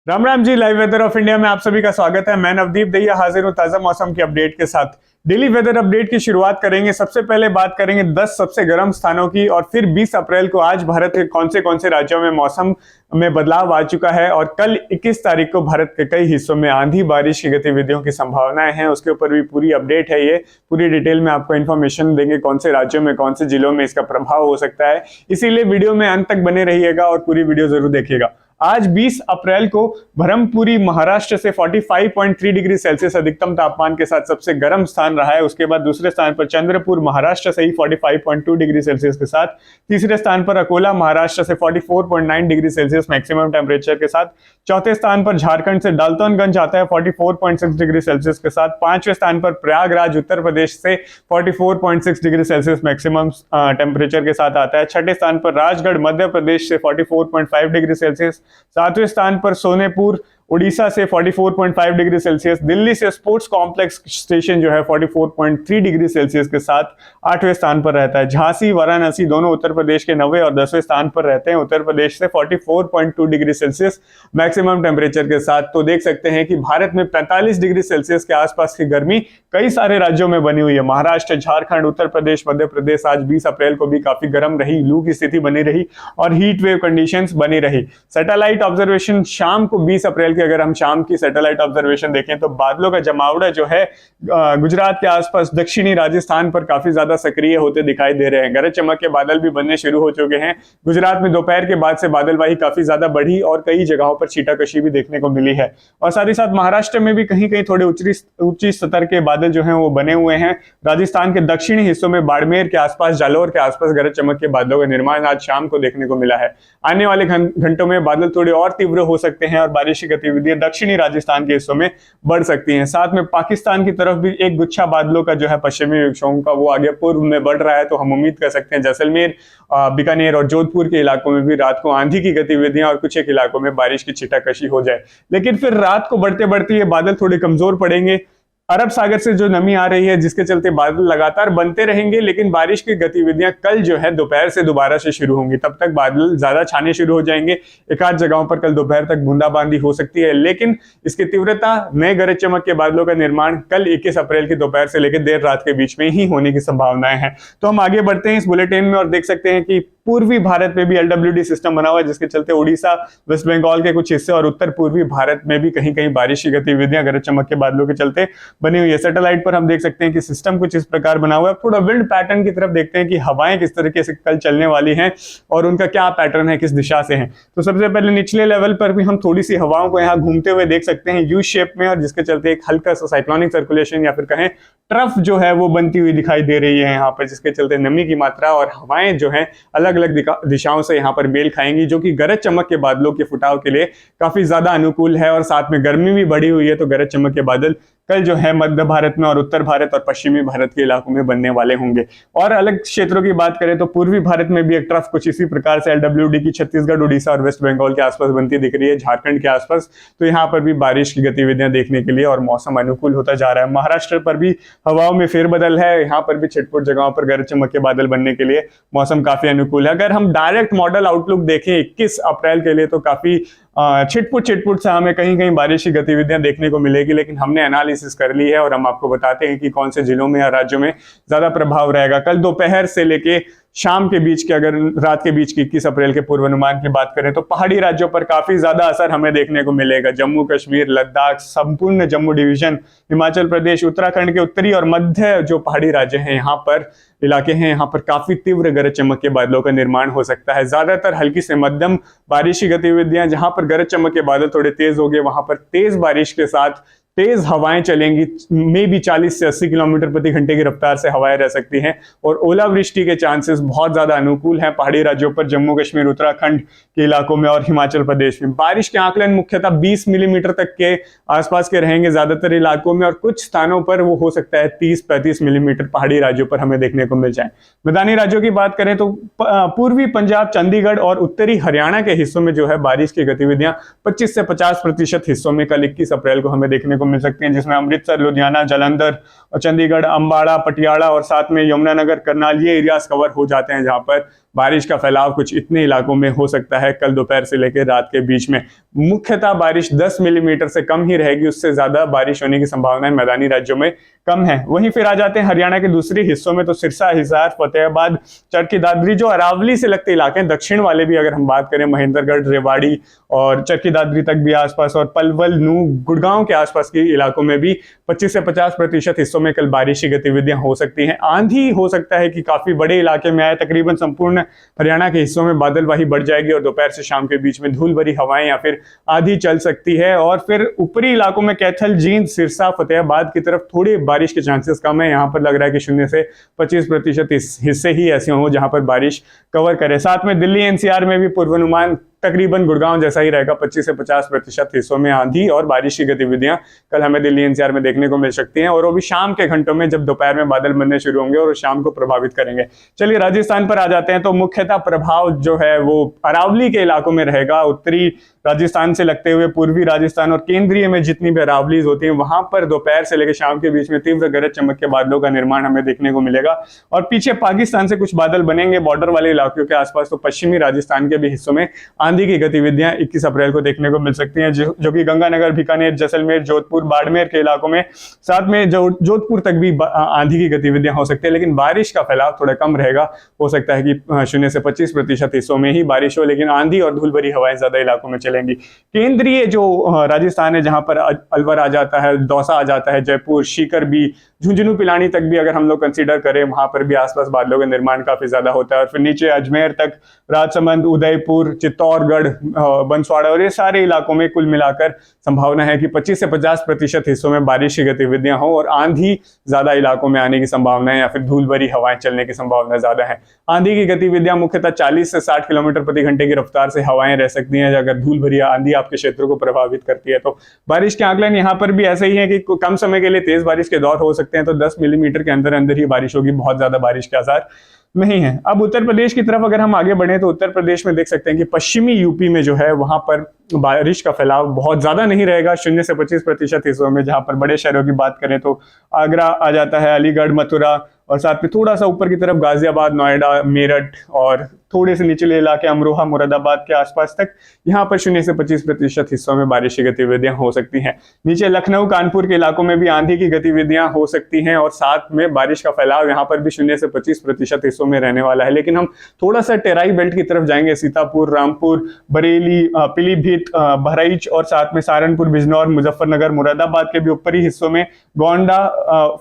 Ram Ram ji. Live weather of India में आप सभी का स्वागत है। मैं नवदीप दहिया हाजिर हूं ताजा मौसम की अपडेट के साथ। डेली वेदर अपडेट की शुरुआत करेंगे। सबसे पहले बात करेंगे 10 सबसे गर्म स्थानों की और फिर 20 अप्रैल को आज भारत के कौन से राज्यों में मौसम में बदलाव आ चुका है और कल 21 तारीख को भारत के कई हिस्सों में आंधी बारिश की गतिविधियों की संभावनाएं हैं। उसके ऊपर भी पूरी अपडेट है। ये पूरी डिटेल में आपको इन्फॉर्मेशन देंगे कौन से राज्यों में कौन से जिलों में इसका प्रभाव हो सकता है। इसीलिए वीडियो में अंत तक बने रहिएगा और पूरी वीडियो जरूर देखिएगा। आज 20 अप्रैल को ब्रह्मपुरी महाराष्ट्र से 45.3 डिग्री सेल्सियस अधिकतम तापमान के साथ सबसे गर्म स्थान रहा है। उसके बाद दूसरे स्थान पर चंद्रपुर महाराष्ट्र से ही 45.2 डिग्री सेल्सियस के साथ, तीसरे स्थान पर अकोला महाराष्ट्र से 44.9 डिग्री सेल्सियस मैक्सिमम टेम्परेचर के साथ, चौथे स्थान पर झारखंड से डाल्टनगंज आता है 44.6 डिग्री सेल्सियस के साथ, पांचवें स्थान पर प्रयागराज उत्तर प्रदेश से 44.6 डिग्री सेल्सियस मैक्सिमम टेम्परेचर के साथ आता है, छठे स्थान पर राजगढ़ मध्य प्रदेश से 44.5 डिग्री सेल्सियस, सातवें स्थान पर सोनेपुर उड़ीसा से 44.5 डिग्री सेल्सियस, दिल्ली से स्पोर्ट्स कॉम्प्लेक्स स्टेशन जो है 44.3 डिग्री सेल्सियस के साथ 8वें स्थान पर रहता है। झांसी वाराणसी दोनों उत्तर प्रदेश के 9वें और 10वें स्थान पर रहते हैं। उत्तर प्रदेश से 44.2 डिग्री सेल्सियस मैक्सिमम टेम्परेचर के साथ। तो देख सकते हैं कि भारत में 45 डिग्री सेल्सियस के आसपास की गर्मी कई सारे राज्यों में बनी हुई है। महाराष्ट्र, झारखंड, उत्तर प्रदेश, मध्य प्रदेश आज 20 अप्रैल को भी काफी गर्म रही, लू की स्थिति बनी रही और हीट वेव कंडीशंस बनी रही। सैटेलाइट ऑब्जर्वेशन शाम को 20 अप्रैल अगर हम शाम की सैटेलाइट ऑब्जर्वेशन देखें तो बादलों का जमावड़ा जो है गुजरात के आसपास दक्षिणी राजस्थान पर काफी ज्यादा सक्रिय होते दिखाई दे रहे हैं। गरज चमक के बादल भी बनने शुरू हो चुके हैं। गुजरात में दोपहर के बाद से बादलवाही काफी ज्यादा बढ़ी और कई जगहों पर छीटाकशी भी देखने को मिली है। और साथ ही साथ महाराष्ट्र में भी कहीं कहीं थोड़े ऊंची सतह के बादल जो है वो बने हुए हैं। राजस्थान के दक्षिणी हिस्सों में बाड़मेर के आसपास, जालौर के आसपास गरज चमक के बादलों का निर्माण आज शाम को देखने को मिला है। आने वाले घंटों में बादल थोड़े और तीव्र हो सकते हैं और बारिश की गतिविधियां दक्षिणी राजस्थान के हिस्सों में बढ़ सकती हैं। साथ में पाकिस्तान की तरफ भी एक गुच्छा बादलों का जो है पश्चिमी विक्षोभ का वो आगे पूर्व में बढ़ रहा है। तो हम उम्मीद कर सकते हैं जैसलमेर, बीकानेर और जोधपुर के इलाकों में भी रात को आंधी की गतिविधियां और कुछ एक इलाकों में बारिश की छिटाकशी हो जाए। लेकिन फिर रात को बढ़ते बढ़ते ये बादल थोड़े कमजोर पड़ेंगे। अरब सागर से जो नमी आ रही है जिसके चलते बादल लगातार बनते रहेंगे, लेकिन बारिश की गतिविधियां कल जो है दोपहर से दोबारा से शुरू होंगी। तब तक बादल ज्यादा छाने शुरू हो जाएंगे। एक आध जगहों पर कल दोपहर तक बूंदाबांदी हो सकती है, लेकिन इसकी तीव्रता, नए गरज चमक के बादलों का निर्माण कल 21 अप्रैल की दोपहर से लेकर देर रात के बीच में ही होने की संभावनाएं हैं। तो हम आगे बढ़ते हैं इस बुलेटिन में और देख सकते हैं कि पूर्वी भारत में भी LWD सिस्टम बना हुआ है जिसके चलते उड़ीसा, वेस्ट बंगाल के कुछ हिस्से और उत्तर पूर्वी भारत में भी कहीं कहीं बारिश की गतिविधियां गरज चमक के बादलों के चलते बनी हुई है। सैटेलाइट पर हम देख सकते हैं कि सिस्टम कुछ इस प्रकार बना हुआ है। थोड़ा विंड पैटर्न की तरफ देखते हैं कि हवाएं किस तरीके से कल चलने वाली हैं और उनका क्या पैटर्न है, किस दिशा से है। तो सबसे पहले निचले लेवल पर भी हम थोड़ी सी हवाओं को यहाँ घूमते हुए देख सकते हैं यू शेप में, और जिसके चलते एक हल्का सा साइक्लोनिक सर्कुलेशन या फिर कहें ट्रफ जो है वो बनती हुई दिखाई दे रही है यहाँ पर, जिसके चलते नमी की मात्रा और हवाएं जो है अलग अलग दिशाओं से यहाँ पर मेल खाएंगी, जो कि गरज चमक के बादलों के फुटाव के लिए काफी ज्यादा अनुकूल है। और साथ में गर्मी भी बढ़ी हुई है, तो गरज चमक के बादल कल जो है मध्य भारत में और उत्तर भारत और पश्चिमी भारत के इलाकों में बनने वाले होंगे। और अलग क्षेत्रों की बात करें तो पूर्वी भारत में भी एक ट्रफ कुछ इसी प्रकार से LWD की छत्तीसगढ़, उड़ीसा और वेस्ट बंगाल के आसपास बनती दिख रही है, झारखंड के आसपास। तो यहाँ पर भी बारिश की गतिविधियां देखने के लिए और मौसम अनुकूल होता जा रहा है। महाराष्ट्र पर भी हवाओं में फेरबदल है, यहाँ पर भी छिटपुट जगहों पर गरज चमक के बादल बनने के लिए मौसम काफी अनुकूल है। अगर हम डायरेक्ट मॉडल आउटलुक देखें 21 अप्रैल के लिए तो काफी छिटपुट से हमें कहीं कहीं बारिश की गतिविधियां देखने को मिलेगी, लेकिन हमने एनालिसिस कर ली है और हम आपको बताते हैं कि कौन से जिलों में या राज्यों में ज्यादा प्रभाव रहेगा। कल दोपहर से लेके शाम के बीच के, अगर रात के बीच की 21 अप्रैल के पूर्वानुमान की बात करें तो पहाड़ी राज्यों पर काफी ज्यादा असर हमें देखने को मिलेगा। जम्मू कश्मीर, लद्दाख, संपूर्ण जम्मू डिवीजन, हिमाचल प्रदेश, उत्तराखंड के उत्तरी और मध्य जो पहाड़ी राज्य हैं, यहाँ पर इलाके हैं, यहाँ पर काफी तीव्र गरज चमक के बादलों का निर्माण हो सकता है। ज्यादातर हल्की से मध्यम बारिश की गतिविधियां, जहां पर गरज चमक के बादल थोड़े तेज हो गए वहां पर तेज बारिश के साथ तेज हवाएं चलेंगी। मे भी 40 से 80 किलोमीटर प्रति घंटे की रफ्तार से हवाएं रह सकती हैं और ओलावृष्टि के चांसेस बहुत ज्यादा अनुकूल हैं पहाड़ी राज्यों पर, जम्मू कश्मीर, उत्तराखंड के इलाकों में और हिमाचल प्रदेश में। बारिश के आकलन मुख्यतः 20 मिलीमीटर तक के आसपास के रहेंगे ज्यादातर इलाकों में, और कुछ स्थानों पर वो हो सकता है 30-35 मिलीमीटर पहाड़ी राज्यों पर हमें देखने को मिल जाए। मैदानी राज्यों की बात करें तो पूर्वी पंजाब, चंडीगढ़ और उत्तरी हरियाणा के हिस्सों में जो है बारिश की गतिविधियां 25 से 50% हिस्सों में कल 21 अप्रैल को हमें देखने को मिल सकते हैं, जिसमें अमृतसर, लुधियाना, जालंधर और चंडीगढ़, अंबाला, पटियाला और साथ में यमुनानगर, करनाल, ये एरियाज कवर हो जाते हैं जहां पर बारिश का फैलाव कुछ इतने इलाकों में हो सकता है कल दोपहर से लेकर रात के बीच में। मुख्यतः बारिश 10 मिलीमीटर से कम ही रहेगी, उससे ज्यादा बारिश होने की संभावना मैदानी राज्यों में कम है। वहीं फिर आ जाते हैं हरियाणा के दूसरे हिस्सों में, तो सिरसा, हिसार, फतेहाबाद, चरखी दादरी जो अरावली से लगते इलाके हैं, दक्षिण वाले भी अगर हम बात करें महेंद्रगढ़, रेवाड़ी और चरखी दादरी तक भी आसपास, और पलवल, नूह, गुड़गांव के आसपास के इलाकों में भी 25 से 50% हिस्सों में कल बारिश की गतिविधियां हो सकती हैं। आंधी हो सकता है कि काफी बड़े इलाके में आए, तकरीबन संपूर्ण हरियाणा के हिस्सों में बादलवाही बढ़ जाएगी और दोपहर से शाम के बीच में धूल भरी हवाएं या फिर आंधी चल सकती है। और फिर ऊपरी इलाकों में कैथल, जींद, सिरसा, फतेहाबाद की तरफ थोड़ी बारिश के चांसेस कम है। यहाँ पर लग रहा है कि 0 से 25% हिस्से ही ऐसे हों जहां पर बारिश कवर करे। साथ में दिल्ली एनसीआर में भी पूर्वानुमान तकरीबन गुड़गांव जैसा ही रहेगा, 25 से 50% हिस्सों में आंधी और बारिश की गतिविधियां कल हमें दिल्ली एनसीआर में देखने को मिल सकती हैं, और वो भी शाम के घंटों में जब दोपहर में बादल बनने शुरू होंगे और शाम को प्रभावित करेंगे। चलिए राजस्थान पर आ जाते हैं, तो मुख्यतः प्रभाव जो है वो अरावली के इलाकों में रहेगा। उत्तरी राजस्थान से लगते हुए पूर्वी राजस्थान और केंद्रीय में जितनी भी अरावलीज होती हैं वहां पर दोपहर से लेकर शाम के बीच में तीव्र गरज चमक के बादलों का निर्माण हमें देखने को मिलेगा। और पीछे पाकिस्तान से कुछ बादल बनेंगे बॉर्डर वाले इलाकों के आसपास, तो पश्चिमी राजस्थान के भी हिस्सों में आंधी की गतिविधियां 21 अप्रैल को देखने को मिल सकती हैं, जो कि गंगानगर, बीकानेर, जैसलमेर, जोधपुर, बाड़मेर के इलाकों में, साथ में जोधपुर तक भी आंधी की गतिविधियां हो सकती है। लेकिन बारिश का फैलाव थोड़ा कम रहेगा, हो सकता है कि 0 से 25% हिस्सों में ही बारिश हो, लेकिन आंधी और धूल भरी हवाएं ज्यादा इलाकों में चलेंगी। केंद्रीय जो राजस्थान है, जहां पर अलवर आ जाता है, दौसा आ जाता है, जयपुर, सीकर भी, झुंझुनू, पिलानी तक भी अगर हम लोग कंसीडर करें, वहां पर भी आसपास बादलों का निर्माण काफी ज्यादा होता है। और फिर नीचे अजमेर तक, राजसमंद, उदयपुर, चित्तौड़गढ़, बंसवाड़ा और ये सारे इलाकों में कुल मिलाकर संभावना है कि 25 से 50% हिस्सों में बारिश की गतिविधियां हो और आंधी ज्यादा इलाकों में आने की संभावना है या फिर धूल भरी हवाएं चलने की संभावना ज्यादा है। आंधी की गतिविधियां मुख्यतः 40 से 60 किलोमीटर प्रति घंटे की रफ्तार से हवाएं रह सकती हैं। अगर धूल भरी आंधी आपके क्षेत्र को प्रभावित करती है तो बारिश के आकलन यहाँ पर भी ऐसे ही है कि कम समय के लिए तेज बारिश के दौर हो सकते हैं, तो 10 मिलीमीटर के अंदर अंदर ही बारिश होगी, बहुत ज्यादा बारिश के आसार नहीं है। अब उत्तर प्रदेश की तरफ अगर हम आगे बढ़े तो उत्तर प्रदेश में देख सकते हैं कि पश्चिमी यूपी में जो है वहां पर बारिश का फैलाव बहुत ज्यादा नहीं रहेगा, 0 से 25% हिस्सों में। जहां पर बड़े शहरों की बात करें तो आगरा आ जाता है, अलीगढ़, मथुरा, और साथ में थोड़ा सा ऊपर की तरफ गाजियाबाद, नोएडा, मेरठ और थोड़े से निचले इलाके अमरोहा, मुरादाबाद के आसपास तक, यहाँ पर 0 से 25% हिस्सों में बारिश की गतिविधियां हो सकती हैं। नीचे लखनऊ, कानपुर के इलाकों में भी आंधी की गतिविधियां हो सकती हैं और साथ में बारिश का फैलाव यहाँ पर भी 0 से 25% हिस्सों में रहने वाला है। लेकिन हम थोड़ा सा टेराई बेल्ट की तरफ जाएंगे, सीतापुर, रामपुर, बरेली, पीलीभीत, बहराइच और साथ में सहारनपुर, बिजनौर, मुजफ्फरनगर, मुरादाबाद के भी ऊपरी हिस्सों में, गोंडा,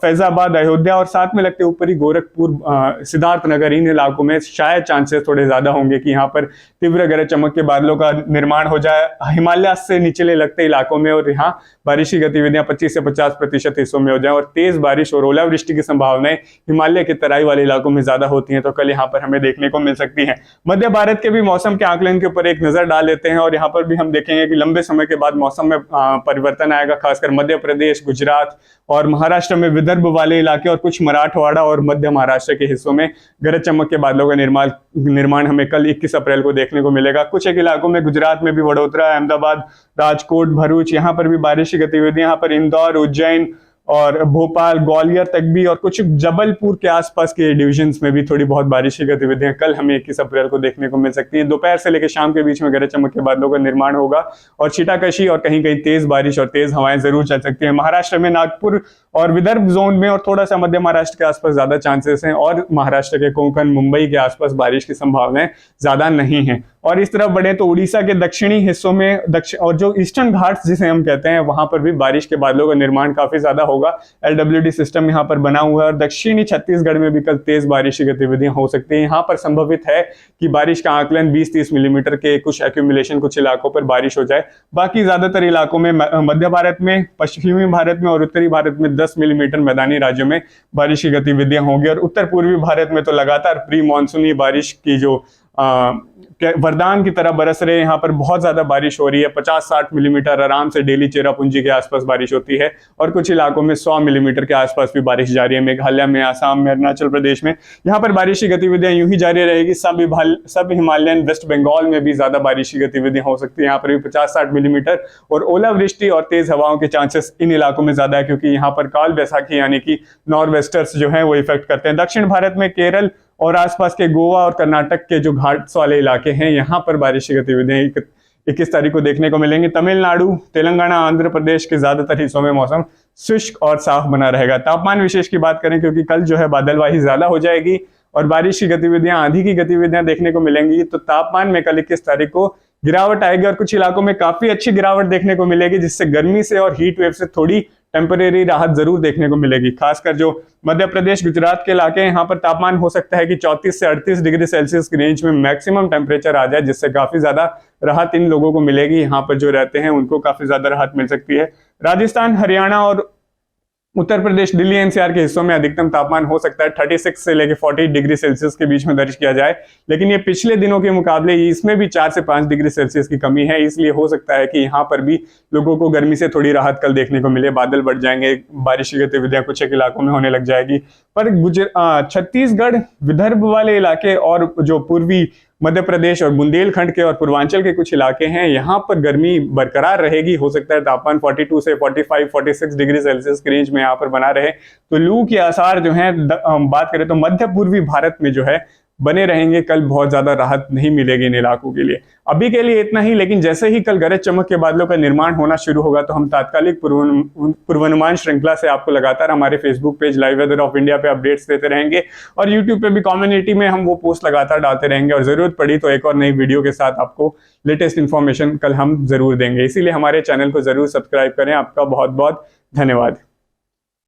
फैजाबाद, अयोध्या और साथ में लगते ऊपरी गोरखपुर, सिद्धार्थनगर, इन इलाकों में शायद चांसेस थोड़े ज्यादा होंगे कि यहाँ पर तीव्र गरज चमक के बादलों का निर्माण हो जाए हिमालय से निचले लगते इलाकों में, और यहाँ बारिश की गतिविधियां 25 से 50% हिस्सों में हो जाए। और तेज बारिश और ओलावृष्टि की संभावनाएं हिमालय के तराई वाले इलाकों में ज्यादा होती हैं, तो कल यहाँ पर हमें देखने को मिल सकती है। मध्य भारत के भी मौसम के आकलन के ऊपर एक नजर डाल लेते हैं और यहाँ पर भी हम देखेंगे कि लंबे समय के बाद मौसम में परिवर्तन आएगा, खासकर मध्य प्रदेश, गुजरात और महाराष्ट्र में विदर्भ वाले इलाके और कुछ मराठवाड़ा और मध्य महाराष्ट्र के हिस्सों में गरज चमक के बादलों का निर्माण हमें कल 21 अप्रैल को देखने को मिलेगा। कुछ एक इलाकों में गुजरात में भी वडोदरा, अहमदाबाद, राजकोट, भरूच, यहाँ पर भी बारिश की गतिविधियां, यहाँ पर इंदौर, उज्जैन और भोपाल, ग्वालियर तक भी और कुछ जबलपुर के आसपास के डिविजन्स में भी थोड़ी बहुत बारिश की गतिविधियां कल हमें 21 अप्रैल को देखने को मिल सकती हैं। दोपहर से लेकर शाम के बीच में गरज चमक के बादलों का निर्माण होगा और छींटाकशी और कहीं कहीं तेज बारिश और तेज हवाएं जरूर चल सकती हैं। महाराष्ट्र में नागपुर और विदर्भ जोन में और थोड़ा सा मध्य महाराष्ट्र के आसपास ज्यादा चांसेस हैं और महाराष्ट्र के कोंकण, मुंबई के आसपास बारिश की संभावनाएं ज्यादा नहीं है। और इस तरफ बढ़े तो उड़ीसा के दक्षिणी हिस्सों में और जो ईस्टर्न घाट्स जिसे हम कहते हैं वहां पर भी बारिश के बादलों का निर्माण काफी ज्यादा होगा। LWD सिस्टम यहाँ पर बना हुआ है और दक्षिणी छत्तीसगढ़ में भी कल तेज बारिश की गतिविधियां हो सकती हैं। यहाँ पर संभवित है कि बारिश का आकलन 20-30 मिलीमीटर के कुछ एक्यूमुलेशन कुछ इलाकों पर बारिश हो जाए। बाकी ज्यादातर इलाकों में मध्य भारत में, पश्चिमी भारत में और उत्तरी भारत में 10 मिलीमीटर मैदानी राज्यों में बारिश की गतिविधियां होंगी। और उत्तर पूर्वी भारत में तो लगातार प्री मानसूनी बारिश की जो वरदान की तरह बरस रहे, यहाँ पर बहुत ज्यादा बारिश हो रही है। 50-60 मिलीमीटर आराम से डेली चेरापूंजी के आसपास बारिश होती है और कुछ इलाकों में 100 मिलीमीटर के आसपास भी बारिश जारी है। मेघालय में, आसाम में, अरुणाचल प्रदेश में यहाँ पर बारिश की गतिविधियां यूं ही जारी रहेगी। सब हिमालयन, वेस्ट बंगाल में भी ज्यादा बारिश की गतिविधियां हो सकती है। यहाँ पर भी 50-60 मिलीमीटर और ओलावृष्टि और तेज हवाओं के चांसेस इन इलाकों में ज्यादा है क्योंकि यहाँ पर काल बैसाखी यानी कि नॉर्वेस्टर्स जो है वो इफेक्ट करते हैं। दक्षिण भारत में केरल और आसपास के गोवा और कर्नाटक के जो घाट्स वाले इलाके हैं यहाँ पर बारिश की गतिविधियां 21 तारीख को देखने को मिलेंगी। तमिलनाडु, तेलंगाना, आंध्र प्रदेश के ज्यादातर हिस्सों में मौसम शुष्क और साफ बना रहेगा। तापमान विशेष की बात करें, क्योंकि कल जो है बादलवाही ज्यादा हो जाएगी और बारिश की गतिविधियां, आंधी की गतिविधियां देखने को मिलेंगी, तो तापमान में कल 21 तारीख को गिरावट आएगी और कुछ इलाकों में काफी अच्छी गिरावट देखने को मिलेगी, जिससे गर्मी से और हीट वेव से थोड़ी टेम्परेरी राहत जरूर देखने को मिलेगी। खासकर जो मध्य प्रदेश, गुजरात के इलाके हैं, यहाँ पर तापमान हो सकता है कि 34 से 38 डिग्री सेल्सियस की रेंज में मैक्सिमम टेम्परेचर आ जाए, जिससे काफी ज्यादा राहत इन लोगों को मिलेगी। यहाँ पर जो रहते हैं उनको काफी ज्यादा राहत मिल सकती है। राजस्थान, हरियाणा और उत्तर प्रदेश, दिल्ली एनसीआर के हिस्सों में अधिकतम तापमान हो सकता है 36 से लेकर 40 डिग्री सेल्सियस के बीच में दर्ज किया जाए, लेकिन ये पिछले दिनों के मुकाबले इसमें भी 4 से 5 डिग्री सेल्सियस की कमी है, इसलिए हो सकता है कि यहाँ पर भी लोगों को गर्मी से थोड़ी राहत कल देखने को मिले। बादल बढ़ जाएंगे, बारिश की गतिविधियां कुछ एक इलाकों में होने लग जाएगी। पर छत्तीसगढ़, विदर्भ वाले इलाके और जो पूर्वी मध्य प्रदेश और बुंदेलखंड के और पूर्वांचल के कुछ इलाके हैं, यहाँ पर गर्मी बरकरार रहेगी। हो सकता है तापमान 42 से 45-46 डिग्री सेल्सियस की रेंज में यहाँ पर बना रहे। तो लू के आसार जो हैं, बात करें तो मध्य पूर्वी भारत में जो है बने रहेंगे। कल बहुत ज्यादा राहत नहीं मिलेगी इन इलाकों के लिए। अभी के लिए इतना ही, लेकिन जैसे ही कल गरज चमक के बादलों का निर्माण होना शुरू होगा तो हम तात्कालिक पूर्वानुमान श्रृंखला से आपको लगातार हमारे Facebook page live weather of India पे अपडेट्स देते रहेंगे और यूट्यूब पे भी कम्युनिटी में हम वो पोस्ट लगातार डालते रहेंगे, और जरूरत पड़ी तो एक और नई वीडियो के साथ आपको लेटेस्ट इन्फॉर्मेशन कल हम जरूर देंगे। इसीलिए हमारे चैनल को जरूर सब्सक्राइब करें। आपका बहुत बहुत धन्यवाद।